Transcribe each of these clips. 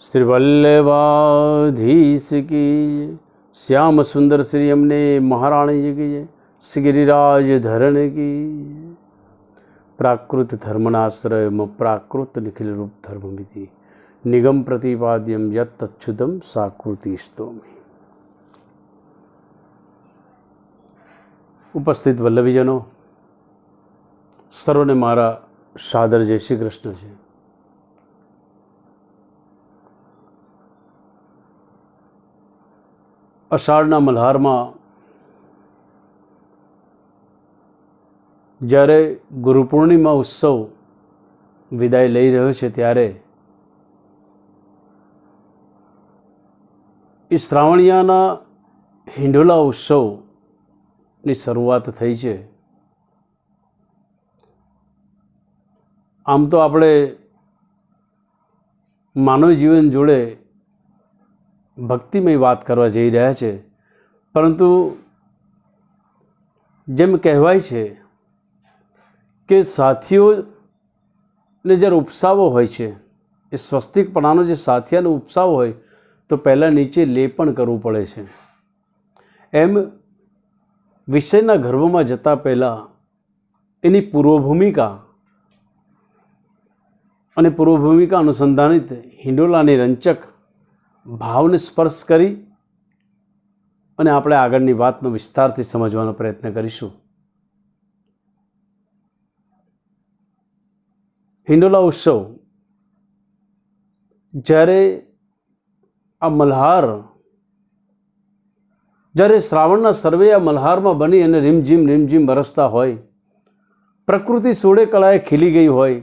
श्री वल्लभाधीश की श्याम सुंदर श्री अमने महाराणी जी की श्री गिरिराज धरण की प्राकृत धर्मनाश्रय प्राकृत निखिल रूप धर्म विधि निगम प्रतिपाद्यम यत् तच्छुदम साकृति स्तोमी। उपस्थित वल्लभीजनों, सर्वने मारा सादर जय श्री कृष्ण છે। અષાઢના મલ્હારમાં જ્યારે ગુરુ પૂર્ણિમા ઉત્સવ વિદાય લઈ રહ્યો છે ત્યારે એ શ્રાવણિયાના હિંડોલા ઉત્સવની શરૂઆત થઈ છે। આમ તો આપણે માનવ જીવન જોડે ભક્તિમય વાત કરવા જઈ રહ્યા છે, પરંતુ જેમ કહેવાય છે કે સાથીઓને જ્યારે ઉપસાવો હોય છે, એ સ્વસ્તિકપણાનો જે સાથીયાનો ઉપસાવો હોય તો પહેલાં નીચે લેપણ કરવું પડે છે। એમ વિષયના ગર્ભમાં જતાં પહેલાં એની પૂર્વભૂમિકા અને પૂર્વભૂમિકા અનુસંધાનિત હિંડોલાની રંચક ભાવને સ્પર્શ કરી અને આપણે આગળની વાતનો વિસ્તારથી સમજવાનો પ્રયત્ન કરીશું। હિંડોલા ઉત્સવ જ્યારે આ મલ્હાર જ્યારે શ્રાવણના સર્વે આ મલ્હારમાં બની અને રીમઝીમ વરસતા હોય, પ્રકૃતિ સોળે કળાએ ખીલી ગઈ હોય,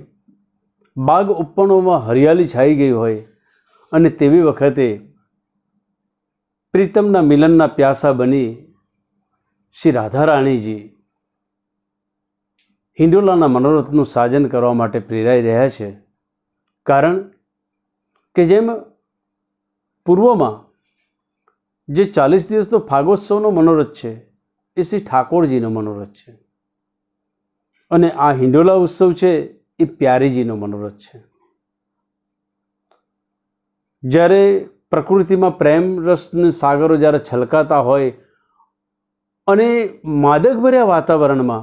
બાગ ઉપવનોમાં હરિયાળી છાઈ ગઈ હોય અને તેવી વખતે પ્રીતમના મિલનના પ્યાસા બની શ્રી રાધા રાણીજી હિંડોલાના મનોરથનું સાજન કરવા માટે પ્રેરાઈ રહ્યા છે। કારણ કે જેમ પૂર્વમાં જે 40 દિવસનો ફાગોત્સવનો મનોરથ છે એ શ્રી ઠાકોરજીનો મનોરથ છે અને આ હિંડોલા ઉત્સવ છે એ પ્યારીજીનો મનોરથ છે। જ્યારે પ્રકૃતિમાં પ્રેમ રસના સાગરો જ્યારે છલકાતા હોય અને માદકભર્યા વાતાવરણમાં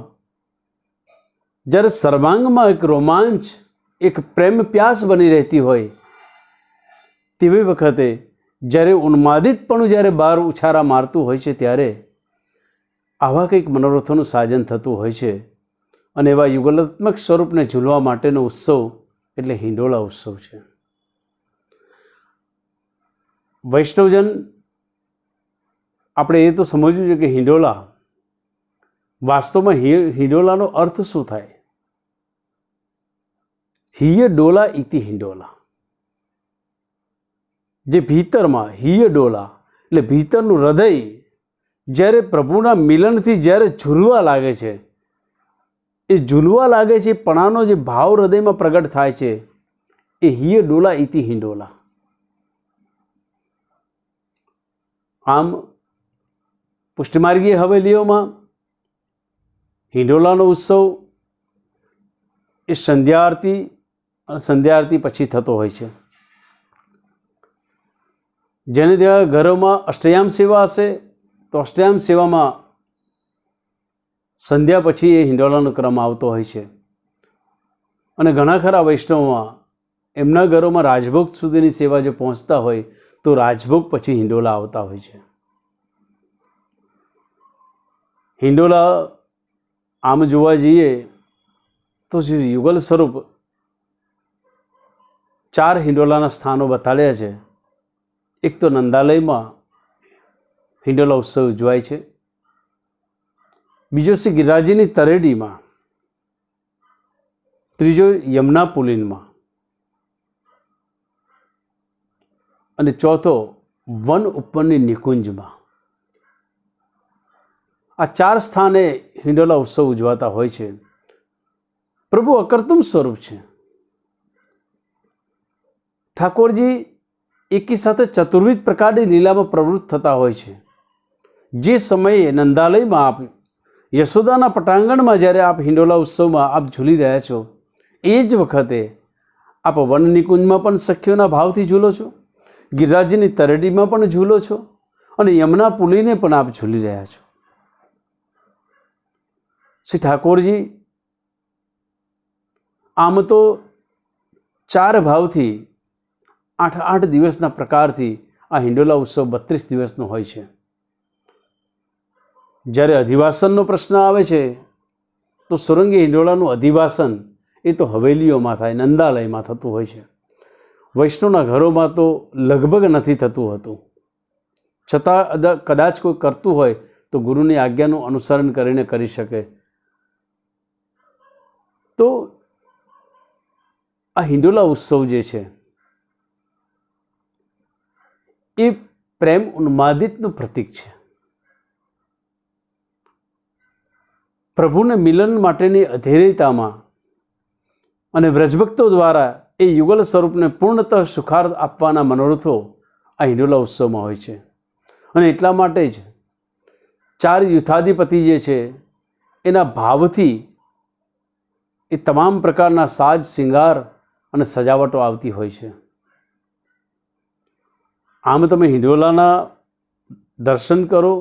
જ્યારે સર્વાંગમાં એક રોમાંચ, એક પ્રેમ પ્યાસ બની રહેતી હોય, તેવી વખતે જ્યારે ઉન્માદિતપણું જ્યારે બહાર ઉછારા મારતું હોય છે ત્યારે આવા કંઈક મનોરથોનું સાજન થતું હોય છે અને એવા યુગલાત્મક સ્વરૂપને ઝૂલવા માટેનો ઉત્સવ એટલે હિંડોલા ઉત્સવ છે। વૈષ્ણવજન આપણે એ તો સમજવું છે કે હિંડોલા વાસ્તવમાં હિંડોલાનો અર્થ શું થાય? હિય ડોલા ઇતિ હિંડોલા, જે ભીતરમાં હિય ડોલા એટલે ભીતરનું હૃદય જ્યારે પ્રભુના મિલનથી જ્યારે ઝૂલવા લાગે છે, એ ઝૂલવા લાગે છે, પણાનો જે ભાવ હૃદયમાં પ્રગટ થાય છે એ હિય ડોલા ઇતિ હિંડોલા। આમ પુષ્ટિમાર્ગીય હવેલીઓમાં હિંડોલાનો ઉત્સવ એ સંધ્યા આરતી પછી થતો હોય છે। જેને ત્યાં ઘરોમાં અષ્ટયામ સેવા હશે તો અષ્ટયામ સેવામાં સંધ્યા પછી એ હિંડોલાનો ક્રમ આવતો હોય છે અને ઘણા ખરા વૈષ્ણવમાં એમના ઘરોમાં રાજભોગ સુધીની સેવા જો પહોંચતા હોય તો રાજભોગ પછી હિંડોલા આવતા હોય છે। હિંડોલા આમ જોવા જઈએ તો યુગલ સ્વરૂપ 4 હિંડોલાના સ્થાનો બતાડ્યા છે। એક તો નંદાલયમાં હિંડોલા ઉત્સવ ઉજવાય છે, બીજો શ્રી ગિરિરાજની તરેડીમાં, ત્રીજો યમુના પુલિનમાં અને ચોથો વન ઉપવનની નિકુંજમાં। આ 4 સ્થાને હિંડોલા ઉત્સવ ઉજવાતા હોય છે। પ્રભુ અકર્તુમ સ્વરૂપ છે। ઠાકોરજી એકી સાથે ચતુર્વિધ પ્રકારની લીલામાં પ્રવૃત્ત થતા હોય છે। જે સમયે નંદાલયમાં આપ યશોદાના પટાંગણમાં જ્યારે આપ હિંડોલા ઉત્સવમાં આપ ઝૂલી રહ્યા છો, એ જ વખતે આપ વન નિકુંજમાં પણ સખીઓના ભાવથી ઝૂલો છો ગિરિરાજની તરડીમાં પણ ઝૂલો છો અને યમુના પુલીને પણ આપ ઝૂલી રહ્યા છો. શ્રી ઠાકોરજી આમ તો 4 ભાવથી 8 દિવસના પ્રકારથી આ હિંડોલા ઉત્સવ 32 દિવસનો હોય છે. જ્યારે અધિવાસનનો પ્રશ્ન આવે છે તો સુરંગી હિંડોળાનું અધિવાસન એ તો હવેલીઓમાં થાય, નંદાલયમાં થતું હોય છે. વૈષ્ણવના ઘરોમાં તો લગભગ નથી થતું હતું. છતાં કદાચ કોઈ કરતું હોય તો ગુરુની આજ્ઞાનું અનુસરણ કરીને કરી શકે. તો આ હિંડોલા ઉત્સવ જે છે એ પ્રેમ ઉન્માદિતનું પ્રતીક છે. પ્રભુને મિલન માટેની અધેરિતામાં અને વ્રજભક્તો દ્વારા એ યુગલ સ્વરૂપને પૂર્ણતઃ સુખાર્થ આપવાના મનોરથો આ હિંડોલા ઉત્સવમાં હોય છે. અને એટલા માટે જ 4 યુથાધિપતિ જે છે એના ભાવથી એ તમામ પ્રકારના સાજ શિંગાર અને સજાવટો આવતી હોય છે. આમ તમે હિંડોલાના દર્શન કરો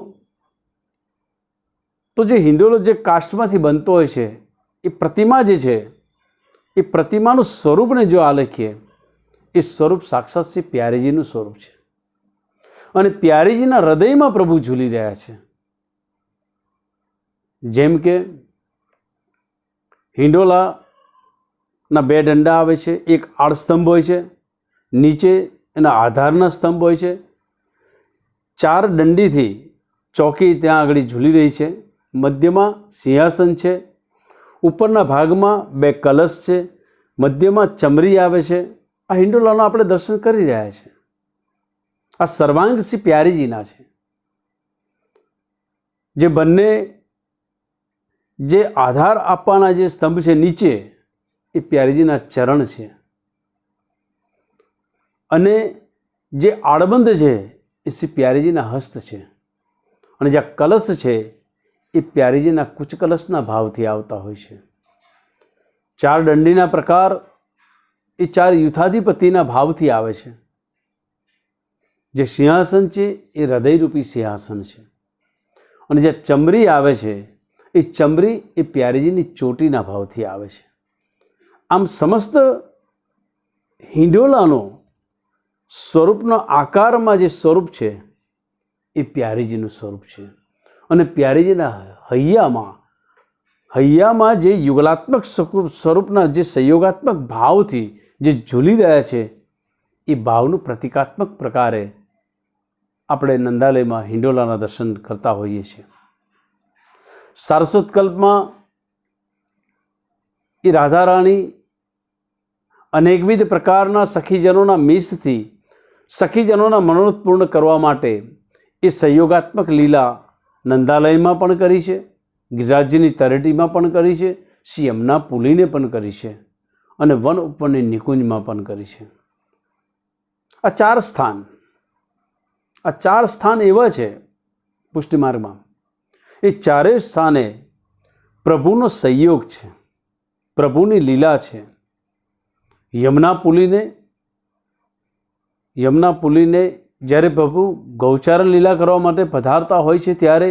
તો જે હિંડોલો જે કાષ્ઠમાંથી બનતો હોય છે એ પ્રતિમા જે છે એ પ્રતિમાનું સ્વરૂપને જો આલેખીએ એ સ્વરૂપ સાક્ષાત શ્રી પ્યારેજીનું સ્વરૂપ છે. અને પ્યારેજીના હૃદયમાં પ્રભુ ઝૂલી રહ્યા છે. જેમ કે હિંડોલાના 2 દંડા આવે છે, એક આડસ્તંભ હોય છે, નીચે એના આધારના સ્તંભ હોય છે. 4 દંડીથી ચોકી ત્યાં આગળ ઝૂલી રહી છે. મધ્યમાં સિંહાસન છે, ઉપરના ભાગમાં 2 કલશ છે, મધ્યમાં ચમરી આવે છે. આ હિંડોલાના આપણે દર્શન કરી રહ્યા છે. આ સર્વાંગ શ્રી પ્યારીજીના છે. જે બંને જે આધાર આપવાના જે સ્તંભ છે નીચે એ પ્યારીજીના ચરણ છે. અને જે આડબંધ છે એ શ્રી પ્યારીજીના હસ્ત છે. અને જે કલશ છે એ પ્યારીજીના કુચ કલશના ભાવથી આવતા હોય છે. 4 દંડીના પ્રકાર એ 4 યુથાધિપતિના ભાવથી આવે છે. જે સિંહાસન છે એ હૃદયરૂપી સિંહાસન છે. અને જે ચમરી આવે છે એ ચમરી એ પ્યારીજીની ચોટીના ભાવથી આવે છે. આમ સમસ્ત હિંડોલાનો સ્વરૂપનો આકારમાં જે સ્વરૂપ છે એ પ્યારીજીનું સ્વરૂપ છે. અને પ્યારીજીના હૈયામાં જે યુગલાત્મક સ્વરૂપના જે સંયોગાત્મક ભાવથી જે ઝૂલી રહ્યા છે એ ભાવનું પ્રતિકાત્મક પ્રકારે આપણે નંદાલયમાં હિંડોલાના દર્શન કરતા હોઈએ છીએ. સારસ્વતકલ્પમાં એ રાધારાણી અનેકવિધ પ્રકારના સખીજનોના મિસથી સખીજનોના મનોરથ પૂર્ણ કરવા માટે એ સંયોગાત્મક લીલા નંદાલયમાં પણ કરી છે, ગિરિરાજજીની તરટીમાં પણ કરી છે, શ્રી યમુના પુલીને પણ કરી છે અને વન ઉપવનની નિકુંજમાં પણ કરી છે. આ 4 સ્થાન એવા છે પુષ્ટિમાર્ગમાં, એ 4 સ્થાને પ્રભુનો સંયોગ છે, પ્રભુની લીલા છે. યમુના પુલીને જ્યારે પ્રભુ ગૌચારણ લીલા કરવા માટે પધારતા હોય છે ત્યારે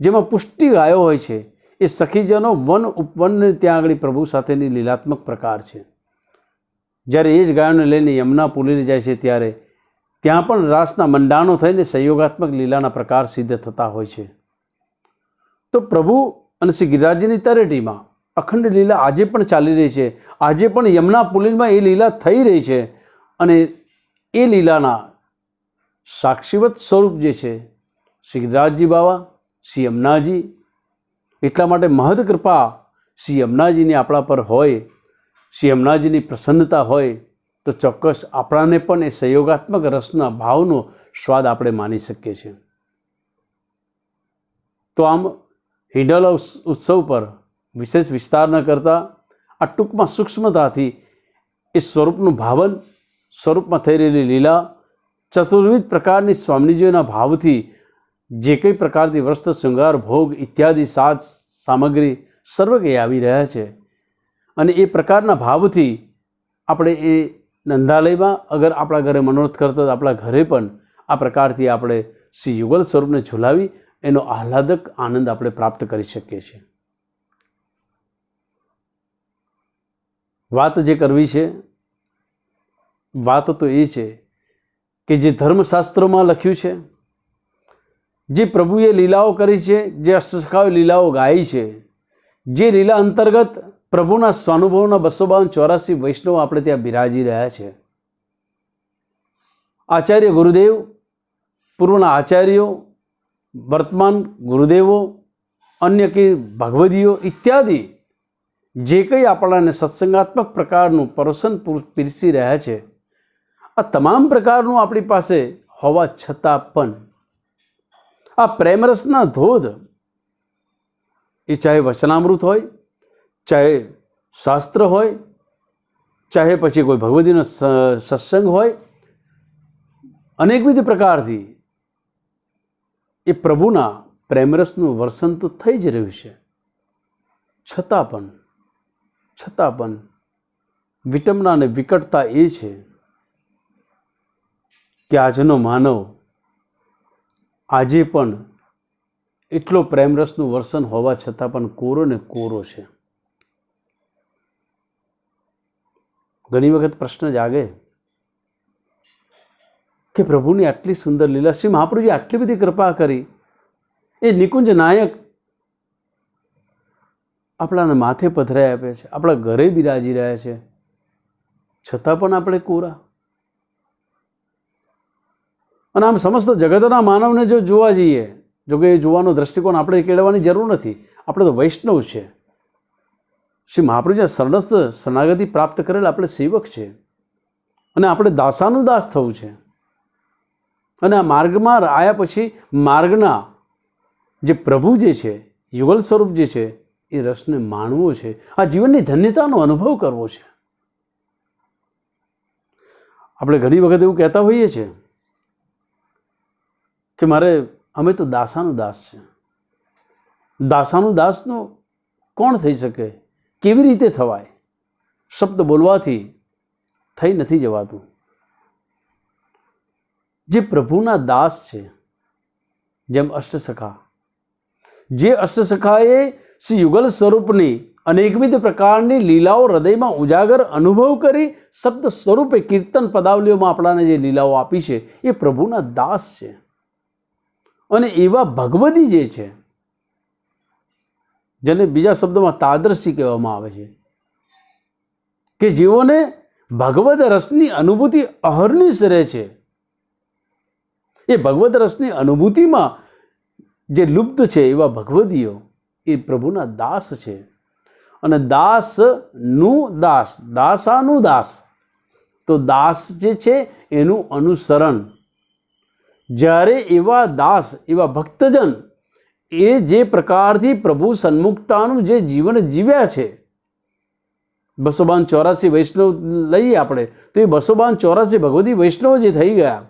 જેમાં પુષ્ટિ ગાયો હોય છે એ સખીજનો વન ઉપવનને ત્યાં આગળ પ્રભુ સાથેની લીલાત્મક પ્રકાર છે. જ્યારે એ જ ગાયોને લઈને યમુના પુલીને જાય છે ત્યારે ત્યાં પણ રાસના મંડાણો થઈને સંયોગાત્મક લીલાના પ્રકાર સિદ્ધ થતા હોય છે. તો પ્રભુ અને શ્રી ગિરિરાજજીની તળેટીમાં અખંડ લીલા આજે પણ ચાલી રહી છે. આજે પણ યમુના પુલીમાં એ લીલા થઈ રહી છે. અને એ લીલાના સાક્ષીવત સ્વરૂપ જે છે શ્રી ગિરિરાજજી બાવા, શ્રી યમુનાજી. એટલા માટે મહદ કૃપા શ્રી યમુનાજીની આપણા પર હોય, શ્રી યમુનાજીની પ્રસન્નતા હોય તો ચોક્કસ આપણાને પણ એ સંયોગાત્મક રસના ભાવનો સ્વાદ આપણે માની શકીએ છીએ. તો આમ હિંડોલા ઉત્સવ પર વિશેષ વિસ્તાર ન કરતા આ ટૂંકમાં સૂક્ષ્મતાથી એ સ્વરૂપનું ભાવન, સ્વરૂપમાં થઈ રહેલી લીલા, ચતુર્વિધ પ્રકારની સ્વામીજીઓના ભાવથી જે કંઈ પ્રકારથી વસ્ત્ર શૃંગાર ભોગ ઇત્યાદિ સાજ સામગ્રી સર્વ કંઈ આવી રહ્યા છે અને એ પ્રકારના ભાવથી આપણે એ નંદાલયમાં અગર આપણા ઘરે મનોરથ કરતા આપણા ઘરે પણ આ પ્રકારથી આપણે શ્રી યુગલ સ્વરૂપને ઝુલાવી એનો આહલાદક આનંદ આપણે પ્રાપ્ત કરી શકીએ છીએ. વાત જે કરવી છે, વાત તો એ છે કે જે ધર્મશાસ્ત્રોમાં લખ્યું છે, જે પ્રભુએ લીલાઓ કરી છે, જે અષ્ટસખાઓ લીલાઓ ગાઈ છે, જે લીલા અંતર્ગત પ્રભુના સ્વાનુભવના 284 વૈષ્ણવ આપણે ત્યાં બિરાજી રહ્યા છે. આચાર્ય ગુરુદેવ, પૂર્વના આચાર્યો, વર્તમાન ગુરુદેવો, અન્ય કે ભગવદીઓ ઇત્યાદિ જે કંઈ આપણાને સત્સંગાત્મક પ્રકારનું પરોસન પીરસી રહ્યા છે, આ તમામ પ્રકારનું આપણી પાસે હોવા છતાં પણ આ પ્રેમરસના ધોધ, એ ચાહે વચનામૃત હોય, ચાહે શાસ્ત્ર હોય, ચાહે પછી કોઈ ભગવદીનો સત્સંગ હોય, અનેકવિધ પ્રકારથી એ પ્રભુના પ્રેમરસનું વર્ષન તો થઈ જ રહ્યું છે. છતાં પણ વિટંબના અને વિકટતા એ છે કે આજનો માનવ આજે પણ એટલો પ્રેમરસનું વર્ષન હોવા છતાં પણ કોરો ને કોરો છે. ઘણી વખત પ્રશ્ન જાગે કે પ્રભુની આટલી સુંદર લીલા, શ્રી મહાપ્રભુજી આટલી બધી કૃપા કરી, એ નિકુંજ નાયક આપણાને માથે પધરાઈ આપે છે, આપણા ઘરે બિરાજી રહ્યા છે, છતાં પણ આપણે કોરા. અને આમ સમસ્ત જગતના માનવને જો જોવા જઈએ, જો કે એ જોવાનો દ્રષ્ટિકોણ આપણે કેળવવાની જરૂર નથી, આપણે તો વૈષ્ણવ છે, શ્રી મહાપ્રભુજી શરણસ્થ શરણાગતિ પ્રાપ્ત કરેલ આપણે સેવક છે, અને આપણે દાસાનું દાસ થવું છે. અને આ માર્ગમાં આવ્યા પછી માર્ગના જે પ્રભુ જે છે, યુગલ સ્વરૂપ જે છે, એ રસને માણવો છે, આ જીવનની ધન્યતાનો અનુભવ કરવો છે. આપણે ઘણી વખત એવું કહેતા હોઈએ છીએ કે અમે તો દાસાનું દાસ છે. દાસાનું દાસનું કોણ થઈ શકે? કેવી રીતે થવાય? શબ્દ બોલવાથી થઈ નથી જવાતું. જે પ્રભુના દાસ છે, જેમ અષ્ટસખા, જે અષ્ટસખાએ શ્રી યુગલ સ્વરૂપની અનેકવિધ પ્રકારની લીલાઓ હૃદયમાં ઉજાગર અનુભવ કરી શબ્દ સ્વરૂપે કીર્તન પદાવલીઓમાં આપણાને જે લીલાઓ આપી છે, એ પ્રભુના દાસ છે. અને એવા ભગવદી જે છે, જેને બીજા શબ્દમાં તાદર્શી કહેવામાં આવે છે, કે જેઓને ભગવદ રસની અનુભૂતિ અહર્નિશ રહે છે, એ ભગવદ રસની અનુભૂતિમાં જે લુપ્ત છે એવા ભગવદીઓ એ પ્રભુના દાસ છે. અને દાસનું દાસ, દાસાનું દાસ, તો દાસ જે છે એનું અનુસરણ. જ્યારે એવા દાસ, એવા ભક્તજન એ જે પ્રકારથી પ્રભુ સન્મુખતાનું જે જીવન જીવ્યા છે, 284 વૈષ્ણવ લઈએ આપણે તો એ 284 ભગવદી વૈષ્ણવ જે થઈ ગયા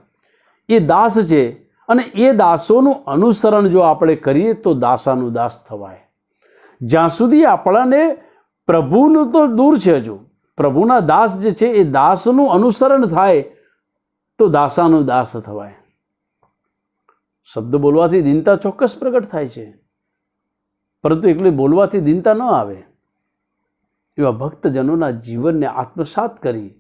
એ દાસ છે. અને એ દાસોનું અનુસરણ જો આપણે કરીએ તો દાસાનું દાસ થવાય. જ્યાં સુધી આપણાને પ્રભુનું તો દૂર છે, હજુ પ્રભુના દાસ જે છે એ દાસનું અનુસરણ થાય તો દાસાનું દાસ થવાય. શબ્દ બોલવાથી દીનતા ચોક્કસ પ્રગટ થાય છે, પરંતુ એકલી બોલવાથી દીનતા ન આવે. એવા ભક્તજનોના જીવનને આત્મસાત કરી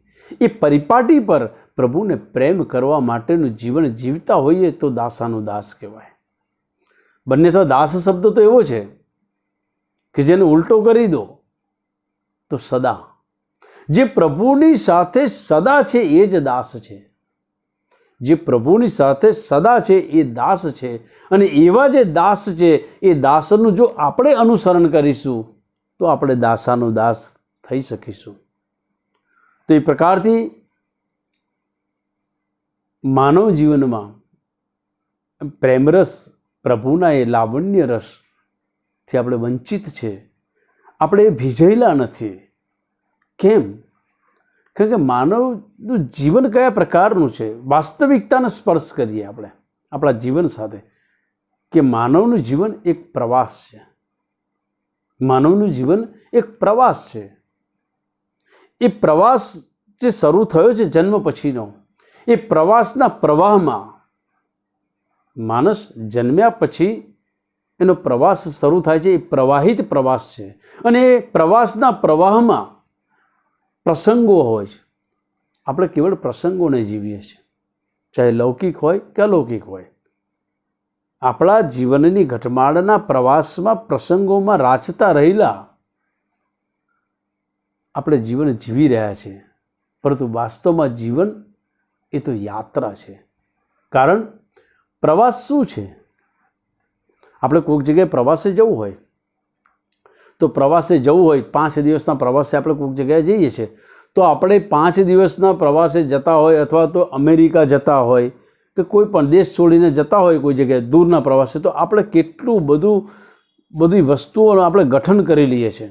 એ પરિપાટી પર પ્રભુને પ્રેમ કરવા માટેનું જીવન જીવતા હોઈએ તો દાસાનું દાસ કહેવાય. બંને તો દાસ શબ્દ તો એવો છે કે જેને ઉલટો કરી દો તો સદા. જે પ્રભુની સાથે સદા છે એ જ દાસ છે. જે પ્રભુની સાથે સદા છે એ દાસ છે. અને એવા જે દાસ છે એ દાસનું જો આપણે અનુસરણ કરીશું તો આપણે દાસાનું દાસ થઈ શકીશું. તો એ પ્રકારથી માનવ જીવનમાં પ્રેમરસ, પ્રભુના એ લાવણ્ય રસથી આપણે વંચિત છે, આપણે ભીજાયેલા નથી. કેમ? કારણ કે માનવનું જીવન કયા પ્રકારનું છે, વાસ્તવિકતાને સ્પર્શ કરીએ આપણે આપણા જીવન સાથે, કે માનવનું જીવન એક પ્રવાસ છે. માનવનું જીવન એક પ્રવાસ છે. એ પ્રવાસ જે શરૂ થયો છે જન્મ પછીનો, એ પ્રવાસના પ્રવાહમાં માણસ જન્મ્યા પછી એનો પ્રવાસ શરૂ થાય છે. એ પ્રવાહિત પ્રવાસ છે. અને એ પ્રવાસના પ્રવાહમાં પ્રસંગો હોય છે. આપણે કેવળ પ્રસંગોને જીવીએ છીએ, ચાહે લૌકિક હોય કે અલૌકિક હોય. આપણા જીવનની ઘટમાળના પ્રવાસમાં પ્રસંગોમાં રાચતા રહેલા આપણે જીવન જીવી રહ્યા છીએ. પરંતુ વાસ્તવમાં જીવન એ તો યાત્રા છે. કારણ પ્રવાસ શું છે? આપણે કોઈક જગ્યાએ પ્રવાસે જવું હોય તો પ્રવાસે જવું હોય 5 દિવસના પ્રવાસે આપણે કોઈક જગ્યાએ જઈએ છીએ, તો આપણે 5 દિવસના પ્રવાસે જતા હોય અથવા તો અમેરિકા જતા હોય કે કોઈ પણ દેશ છોડીને જતા હોય કોઈ જગ્યાએ દૂરના પ્રવાસે, તો આપણે કેટલું બધી વસ્તુઓનું આપણે ગઠન કરી લઈએ છીએ.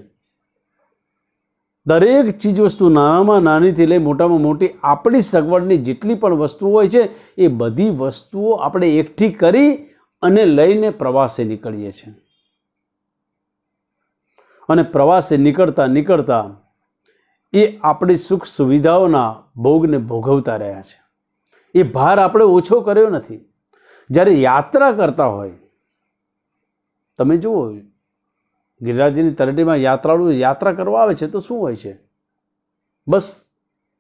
દરેક ચીજ વસ્તુ નાનામાં નાનીથી લઈ મોટામાં મોટી આપણી સગવડની જેટલી પણ વસ્તુઓ હોય છે એ બધી વસ્તુઓ આપણે એકઠી કરી અને લઈને પ્રવાસે નીકળીએ છીએ. અને પ્રવાસે નીકળતા એ આપણી સુખ સુવિધાઓના ભોગને ભોગવતા રહ્યા છે. એ ભાર આપણે ઓછો કર્યો નથી. જ્યારે યાત્રા કરતા હોય, તમે જુઓ ગિરિરાજની તળેટીમાં યાત્રાળુ યાત્રા કરવા આવે છે તો શું હોય છે? બસ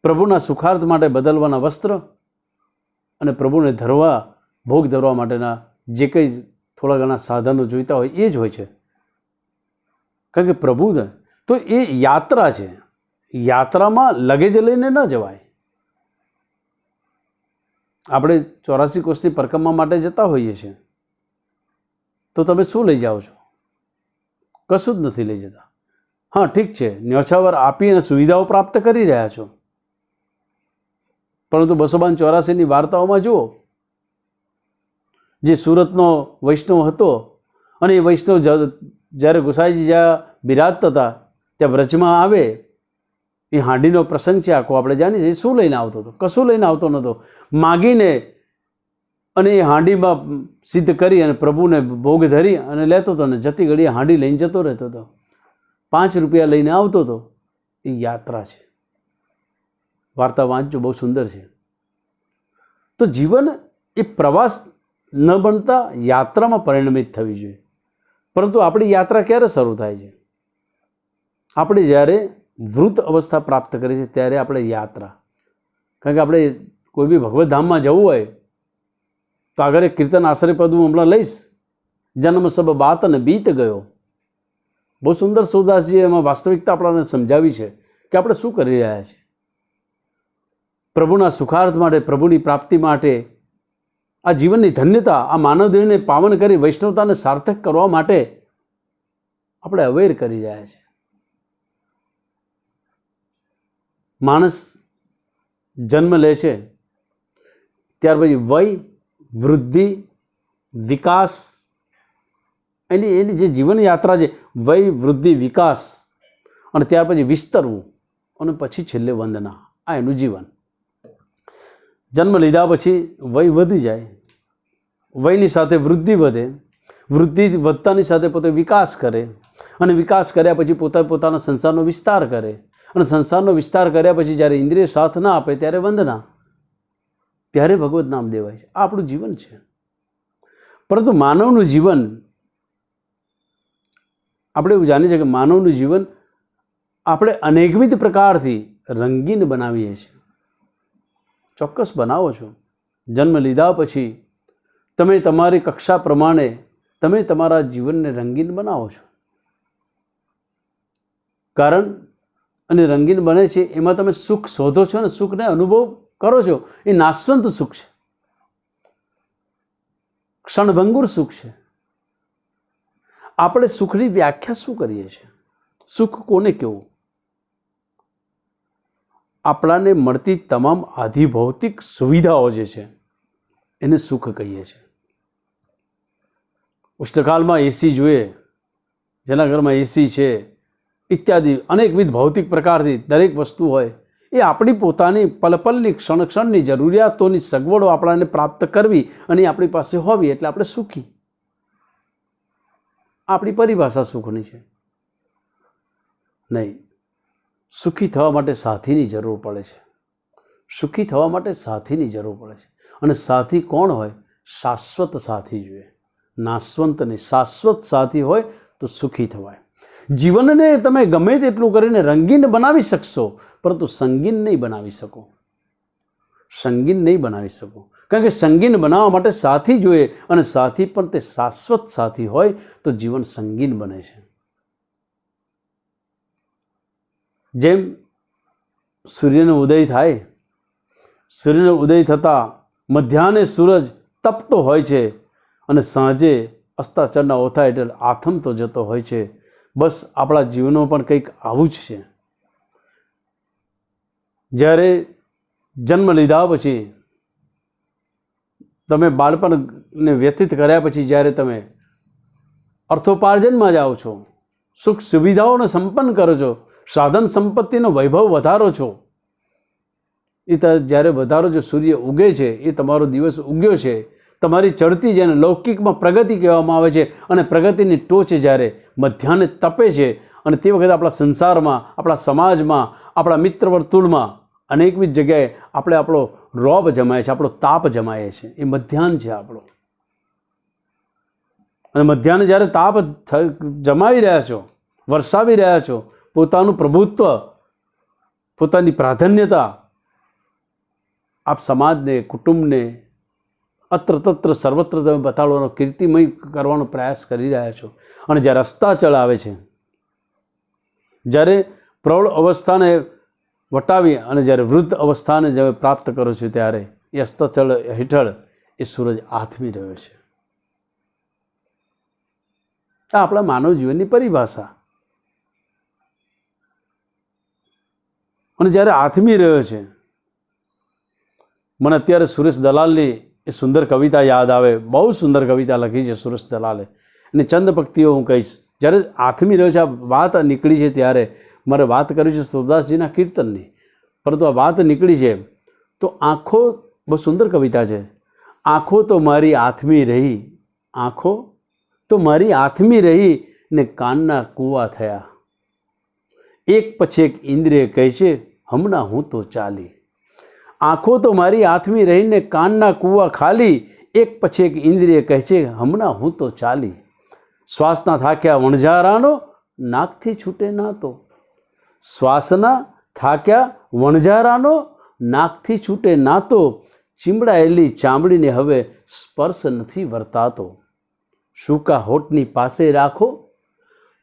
પ્રભુના સુખાર્થ માટે બદલવાના વસ્ત્ર અને પ્રભુને ભોગ ધરવા માટેના જે કંઈ થોડા ઘણા સાધનો જોઈતા હોય એ જ હોય છે. કારણ કે પ્રભુને તો એ યાત્રા છે. યાત્રામાં લગેજ લઈને ન જવાય. આપણે 84 કોષની પરિક્રમા માટે જતા હોઈએ છીએ તો તમે શું લઈ જાઓ છો? કશું જ નથી લઈ જતા. હા, ઠીક છે, ન્યોછાવર આપી અને સુવિધાઓ પ્રાપ્ત કરી રહ્યા છો, પરંતુ 284ની વાર્તાઓમાં જુઓ, જે સુરતનો વૈષ્ણવ હતો અને એ વૈષ્ણવ જ્યારે ગુસાઈજી જ્યાં બિરાજતા હતા ત્યાં વ્રજમાં આવે, એ હાંડીનો પ્રસંગ છે આખો, આપણે જાણીએ છીએ. શું લઈને આવતો હતો? કશું લઈને આવતો નહોતો. માગીને અને એ હાંડીમાં સિદ્ધ કરી અને પ્રભુને ભોગ ધરી અને લેતો હતો, અને જતી ઘડીએ હાંડી લઈને જતો રહેતો હતો. 5 રૂપિયા લઈને આવતો હતો. એ યાત્રા છે. વાર્તા વાંચજો, બહુ સુંદર છે. તો જીવન એ પ્રવાસ ન બનતા યાત્રામાં પરિણમિત થવી જોઈએ. પરંતુ આપણી યાત્રા ક્યારે શરૂ થાય છે? આપણે જ્યારે વૃદ્ધ અવસ્થા પ્રાપ્ત કરીએ છીએ ત્યારે આપણે યાત્રા. કારણ કે આપણે કોઈ બી ભગવત ધામમાં જવું હોય તો આગળ એક કીર્તન આશ્રય પદ હું હમણાં લઈશ, જન્મ સબ બાત અને બીત ગયો. બહુ સુંદર સુરદાસજીએ એમાં વાસ્તવિકતા આપણને સમજાવી છે કે આપણે શું કરી રહ્યા છીએ. પ્રભુના સુખાર્થ માટે, પ્રભુની પ્રાપ્તિ માટે, આ જીવનની ધન્યતા, આ માનવદેહને પાવન કરી વૈષ્ણવતાને સાર્થક કરવા માટે આપણે અવેર કરી રહ્યા છીએ. માણસ જન્મ લે છે, ત્યાર પછી વય, વૃદ્ધિ, વિકાસ, એની જે જીવન યાત્રા છે, વય, વૃદ્ધિ, વિકાસ, અને ત્યાર પછી વિસ્તરવું, અને પછી છેલ્લે વંદના. આ એનું જીવન. જન્મ લીધા પછી વય વધી જાય, વયની સાથે વૃદ્ધિ વધે, વૃદ્ધિ વધતાની સાથે પોતે વિકાસ કરે, અને વિકાસ કર્યા પછી પોતાના સંસારનો વિસ્તાર કરે, અને સંસારનો વિસ્તાર કર્યા પછી જ્યારે ઇન્દ્રિય સાથ ના આપે ત્યારે વંદના, ત્યારે ભગવત નામ દેવાય છે. આ આપણું જીવન છે. પરંતુ માનવનું જીવન, આપણે એવું જાણીએ છીએ કે માનવનું જીવન આપણે અનેકવિધ પ્રકારથી રંગીન બનાવીએ છીએ. ચોક્કસ બનાવો છો. જન્મ લીધા પછી તમે તમારી કક્ષા પ્રમાણે તમે તમારા જીવનને રંગીન બનાવો છો. કારણ અને રંગીન બને છે એમાં તમે સુખ શોધો છો અને સુખને અનુભવ કરો છો. એ નાશવંત સુખ છે, ક્ષણભંગુર સુખ છે. આપણે સુખની વ્યાખ્યા શું કરીએ છીએ? સુખ કોને કહેવું? આપણાને મળતી તમામ આધિભૌતિક સુવિધાઓ જે છે એને સુખ કહીએ છીએ. ઉષ્ણકાળમાં એસી જોઈએ, જેના ઘરમાં એસી છે, ઇત્યાદિ અનેકવિધ ભૌતિક પ્રકારથી દરેક વસ્તુ હોય, એ આપણી પોતાની પલપલની ક્ષણની જરૂરિયાતોની સગવડો આપણાને પ્રાપ્ત કરવી અને આપણી પાસે હોવી એટલે આપણે સુખી. આપણી પરિભાષા સુખની છે. નહીં, સુખી થવા માટે સાથીની જરૂર પડે છે. સુખી થવા માટે સાથીની જરૂર પડે છે. અને સાથી કોણ હોય? શાશ્વત સાથી જોઈએ, નાશવંત નહીં. શાશ્વત સાથી હોય તો સુખી થવાય. જીવનને તમે ગમે તેટલું કરીને રંગીન બનાવી શકશો, પરંતુ સંગીન નહીં બનાવી શકો. સંગીન નહીં બનાવી શકો, કારણ કે સંગીન બનાવવા માટે સાથી જોઈએ, અને સાથી પણ તે શાશ્વત સાથી હોય તો જીવન સંગીન બને છે. જેમ સૂર્યનો ઉદય થાય, સૂર્યનો ઉદય થતાં મધ્યાહને સૂરજ તપતો હોય છે અને સાંજે અસ્તાચળના ઓથા હેઠળ આથમતો જતો હોય છે. બસ આપણા જીવનમાં પણ કંઈક આવું જ છે. જ્યારે જન્મ લીધા પછી, તમે બાળપણને વ્યતીત કર્યા પછી જ્યારે તમે અર્થોપાર્જનમાં જાઓ છો, સુખ સુવિધાઓને સંપન્ન કરો છો, સાધન સંપત્તિનો વૈભવ વધારો છો, એ જ્યારે વધારો જો સૂર્ય ઉગે છે, એ તમારો દિવસ ઉગ્યો છે, તમારી ચડતી જેને લૌકિકમાં પ્રગતિ કહેવામાં આવે છે, અને પ્રગતિની ટોચ જ્યારે મધ્યાહને તપે છે, અને તે વખતે આપણા સંસારમાં, આપણા સમાજમાં, આપણા મિત્ર વર્તુળમાં અનેકવિધ જગ્યાએ આપણે આપણો રોબ જમાય છે, આપણો તાપ જમાય છે. એ મધ્યાહન છે આપણો. અને મધ્યાહને જ્યારે તાપ જમાવી રહ્યા છો, વરસાવી રહ્યા છો, પોતાનું પ્રભુત્વ, પોતાની પ્રાધાન્યતા આપ સમાજને, કુટુંબને, અત્ર તત્ર સર્વત્ર તમે બતાડવાનો, કીર્તિમય કરવાનો પ્રયાસ કરી રહ્યા છો. અને જ્યારે અસ્તાચળ આવે છે, જ્યારે પ્રૌઢ અવસ્થાને વટાવી અને જ્યારે વૃદ્ધ અવસ્થાને જ્યારે પ્રાપ્ત કરો છો, ત્યારે એ અસ્તાચળ હેઠળ એ સૂરજ આથમી રહ્યો છે. આ આપણા માનવ જીવનની પરિભાષા. અને જ્યારે આથમી રહ્યો છે, મને અત્યારે સુરેશ દલાલની એ સુંદર કવિતા યાદ આવે. બહુ સુંદર કવિતા લખી છે સુરેશ દલાલે. એની ચંદ પંક્તિઓ હું કહીશ. જ્યારે આથમી રહ્યો છે, આ વાત નીકળી છે, ત્યારે મારે વાત કરી છે સુરદાસજીના કીર્તનની, પરંતુ આ વાત નીકળી છે તો આંખો, બહુ સુંદર કવિતા છે. આંખો તો મારી આથમી રહી, આંખો તો મારી આથમી રહી ને કાનના કૂવા થયા. એક પછી એક ઇન્દ્રિય કહે છે હમણાં હું તો ચાલી. આંખો તો મારી આથમી રહીને કાનના કૂવા ખાલી, એક પછી એક ઇન્દ્રિય કહે છે હમણાં હું તો ચાલી. શ્વાસના થાક્યા વણઝારાનો નાકથી છૂટે નાતો. શ્વાસના થાક્યા વણઝારાનો નાકથી છૂટે નાતો. ચીમડાયેલી ચામડીને હવે સ્પર્શ નથી વર્તાતો. સૂકા હોઠની પાસે રાખો,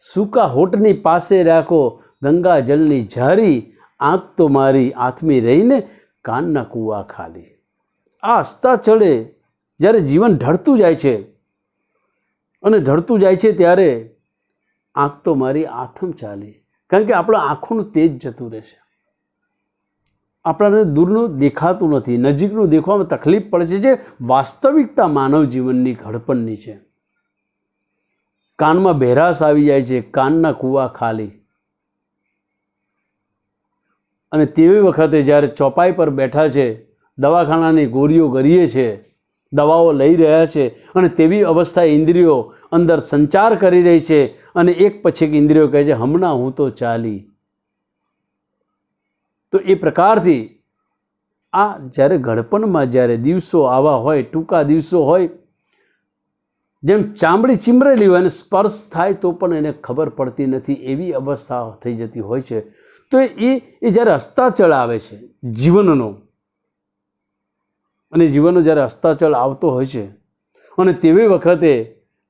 સૂકા હોઠની પાસે રાખો ગંગા જલની ઝારી. આંખ તો મારી આથમી રહીને કાનના કૂવા ખાલી. આ અસ્તાચળે જ્યારે જીવન ઢળતું જાય છે, અને ઢળતું જાય છે, ત્યારે આંખ તો મારી આથમ ચાલી. કારણ કે આપણા આંખોનું તેજ જતું રહે છે. આપણાને દૂરનું દેખાતું નથી, નજીકનું દેખવામાં તકલીફ પડે છે. જે વાસ્તવિકતા માનવ જીવનની ઘડપણની છે. કાનમાં બહેરાશ આવી જાય છે, કાનના કૂવા ખાલી. અને તેવી વખતે જ્યારે ચોપાઈ પર બેઠા છે, દવાખાનાની ગોળીઓ ગરીએ છે, દવાઓ લઈ રહ્યા છે, અને તેવી અવસ્થાએ ઇન્દ્રિયો અંદર સંચાર કરી રહી છે, અને એક પછી એક ઇન્દ્રિયો કહે છે હમણાં હું તો ચાલી. તો એ પ્રકારથી આ જ્યારે ઘડપણમાં જ્યારે દિવસો આવા હોય, ટૂંકા દિવસો હોય, જેમ ચામડી ચીમરેલી હોય અને સ્પર્શ થાય તો પણ એને ખબર પડતી નથી, એવી અવસ્થા થઈ જતી હોય છે. તો એ જ્યારે અસ્તાચળ આવે છે જીવનનો, અને જીવનનો જ્યારે અસ્તાચળ આવતો હોય છે, અને તેવી વખતે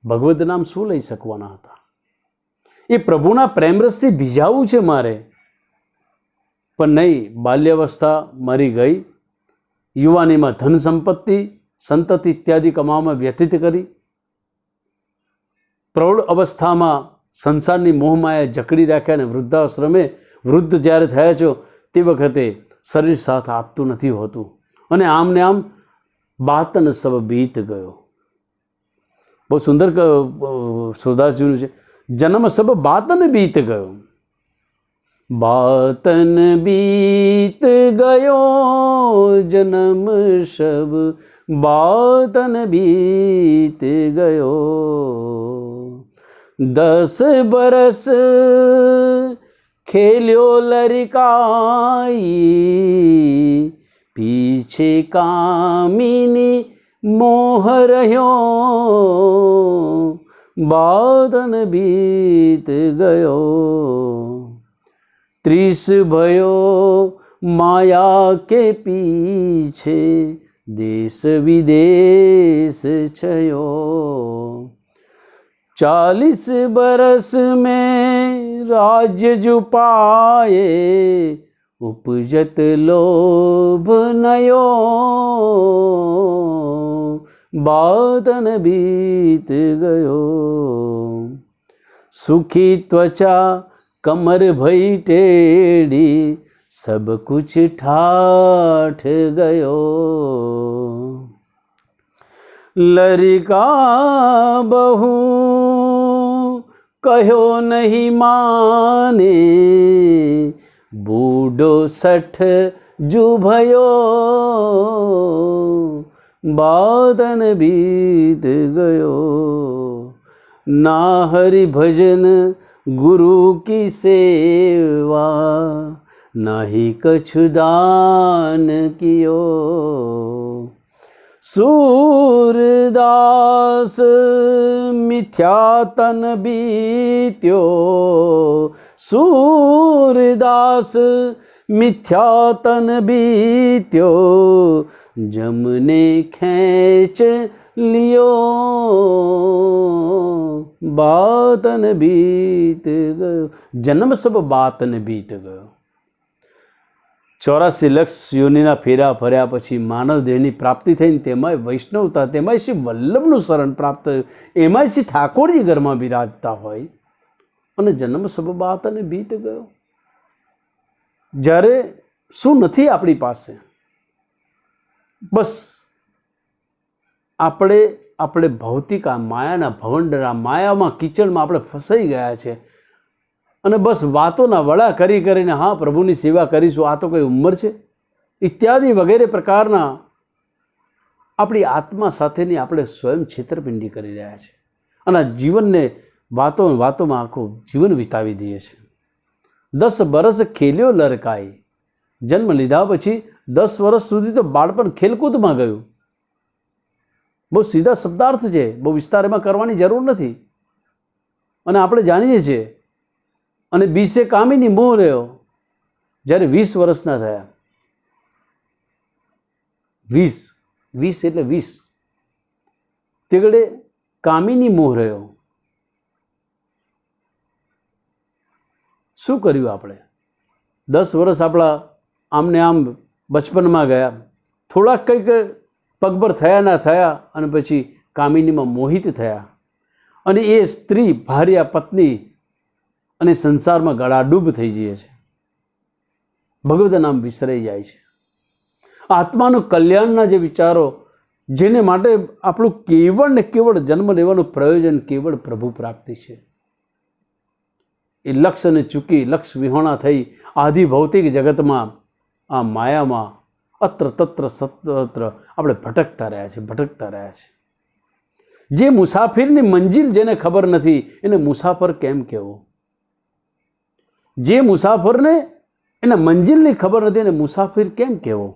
ભગવદ નામ શું લઈ શકવાના હતા? એ પ્રભુના પ્રેમરસથી ભીજાવવું છે મારે, પણ નહીં. બાલ્યાવસ્થા મારી ગઈ, યુવાનીમાં ધન સંપત્તિ, સંતતિ ઇત્યાદિ કમાવામાં વ્યતીત કરી, પ્રૌઢ અવસ્થામાં સંસારની મોહમાયા જકડી રાખ્યા, અને વૃદ્ધાશ્રમે વૃદ્ધ જ્યારે થયા છો તે વખતે શરીર સાથ આપતું નથી હોતું, અને આમને આમ બાતન સબ બીત ગયો. બહુ સુંદર સુરદાસજીનું છે. જન્મ સબ બાતન બીત ગયો. બાતન બીત ગયો જન્મ સબ બાતન બીત ગયો. 10 बरस खेल्यो लड़काई पीछे कामिनी मोह रह्यो, बादन बीत गयो। 30 भयो माया के पीछे, देश विदेश छयो। 40 बरस में राज्य जो पाए, उपजत लोभ नयो, बादन बीत गयो। सुखी त्वचा कमर भई टेढ़ी, सब कुछ ठाठ गयो। लड़का बहू कहो नहीं माने, बूढ़ो 60 जू भयो, बादन बीत गयो। ना हरि भजन गुरु की सेवा, ना ही कछु दान कियो। सूरदास मिथ्या तन बीत्यो, सूरदास मिथ्या तन बीत्यो, जमने खींच लियो, बातन बीत गयो। जन्म सब बातन बीत गयो। 84 લક્ષ યોનિના ફેરા ફર્યા પછી માનવ દેહની પ્રાપ્તિ થઈને તેમાંય વૈષ્ણવતા, તેમાંય શ્રી વલ્લભનું શરણ પ્રાપ્ત થયું, એમાંય શ્રી ઠાકોરજી ઘરમાં બિરાજતા હોય અને જન્મ સબ બાત અને બીત ગયો। જ્યારે શું નથી આપણી પાસે, બસ આપણે ભૌતિક આ માયાના ભવંડરા, માયામાં કિચડમાં આપણે ફસાઈ ગયા છે અને બસ વાતોના વડા કરી કરીને હા પ્રભુની સેવા કરીશું, આ તો કોઈ ઉંમર છે ઇત્યાદિ વગેરે પ્રકારના આપણી આત્મા સાથેની આપણે સ્વયં છેતરપિંડી કરી રહ્યા છે અને આ જીવનને વાતોમાં આખું જીવન વિતાવી દઈએ છે। 10 બરસ ખેલ્યો લરકાઈ, જન્મ લીધા પછી 10 વર્ષ સુધી તો બાળપણ ખેલકૂદમાં ગયું। બહુ સીધા શબ્દાર્થ છે, બહુ વિસ્તાર એમાં કરવાની જરૂર નથી અને આપણે જાણીએ છીએ। અને 20 કામિની મોહ રહ્યો, જ્યારે 20 વર્ષના થયા, 20 એટલે 20 તે ઘડે કામિની મોહ રહ્યો। શું કર્યું આપણે? 10 વર્ષ આપણા આમને આમ બચપનમાં ગયા, થોડાક કંઈક પગભર થયા ના થયા અને પછી કામિનીમાં મોહિત થયા અને એ સ્ત્રી, ભાર્યા, પત્ની અને સંસારમાં ગળાડૂબ થઈ જાય છે, ભગવદ નામ વિસરાઈ જાય છે। આત્માનું કલ્યાણના જે વિચારો, જેને માટે આપણું કેવળ ને કેવળ જન્મ લેવાનું પ્રયોજન કેવળ પ્રભુ પ્રાપ્તિ છે, એ લક્ષ્યને ચૂકી લક્ષ્ય વિહોણા થઈ આદિ ભૌતિક જગતમાં, આ માયામાં અત્ર તત્ર સત્ર આપણે ભટકતા રહ્યા છે। જે મુસાફિરની મંજિલ જેને ખબર નથી એને મુસાફર કેમ કહેવો? જે મુસાફરને એના મંજિલની ખબર નથી એને મુસાફિર કેમ કહેવો?